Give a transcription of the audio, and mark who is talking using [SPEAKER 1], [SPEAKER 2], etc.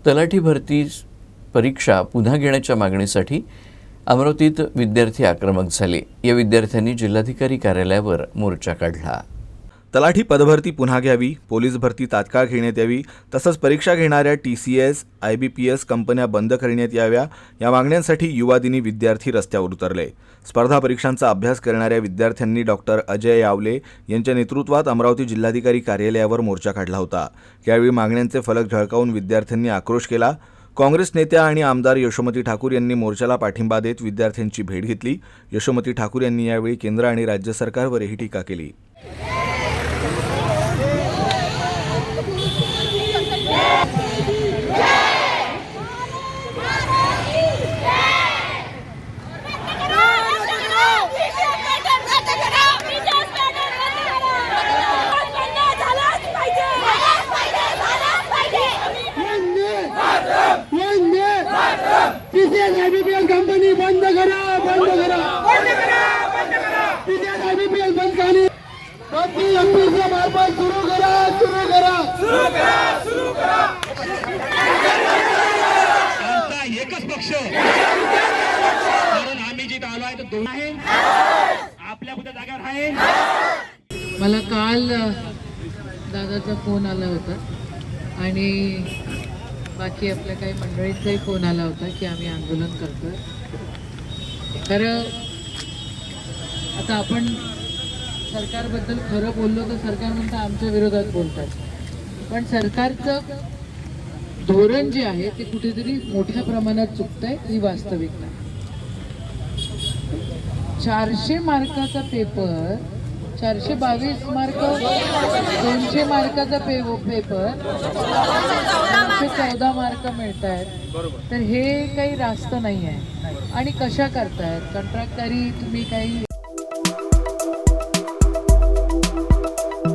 [SPEAKER 1] तलाठी भरती परीक्षा पुन्हा घेण्याच्या मागणीसाठी अमरावतीत विद्यार्थी आक्रमक झाले। या विद्यार्थ्यांनी जिल्हाधिकारी कार्यालयावर मोर्चा काढला।
[SPEAKER 2] तलाठी पदभरती पुन्हा घ्यावी, पोलीस भरती तात्काळ घेण्यात यावी, तसंच परीक्षा घेणाऱ्या TCS, IBPS कंपन्या बंद करण्यात याव्या या मागण्यांसाठी युवा दिनी विद्यार्थी रस्त्यावर उतरले। स्पर्धा परीक्षांचा अभ्यास करणाऱ्या विद्यार्थ्यांनी डॉक्टर अजय यावले यांच्या नेतृत्वात अमरावती जिल्हाधिकारी कार्यालयावर मोर्चा काढला होता। यावेळी मागण्यांचे फलक झळकावून विद्यार्थ्यांनी आक्रोश केला। काँग्रेस नेत्या आणि आमदार यशोमती ठाकूर यांनी मोर्चाला पाठिंबा देत विद्यार्थ्यांची भेट घेतली। यशोमती ठाकूर यांनी यावेळी केंद्र आणि राज्य सरकारवरही टीका केली।
[SPEAKER 3] IBPL कंपनी बंद करा, बंद करा, बंद करा, बंद करा। IBPL बंद करनी, MP मार्फत सुरू करा, सुरू करा, सुरू करा, सुरू करा। आमचा एकच पक्ष, कारण आम्ही जिथे आलो आहे तो दोन आहे, आपल्या पुढे जागेवर आहे।
[SPEAKER 4] मला काल दादाचा फोन आला होता आणि बाकी आपल्या काही मंडळींचाही फोन आला होता की आम्ही आंदोलन करतोय। खरं आता आपण सरकारबद्दल खरं बोललो तर सरकार म्हणतं आमच्या विरोधात बोलतात, पण सरकारचं धोरण जे आहे ते कुठेतरी मोठ्या प्रमाणात चुकतंय ही वास्तविकता। 400 मार्काचा पेपर, 422 मार्क, 200 मार्काचा पेपर 14 मार्क मिळत आहेत, तर हे काही रास्त नाही आहे। आणि कशा करतायत कंत्राटदारी, तुम्ही काही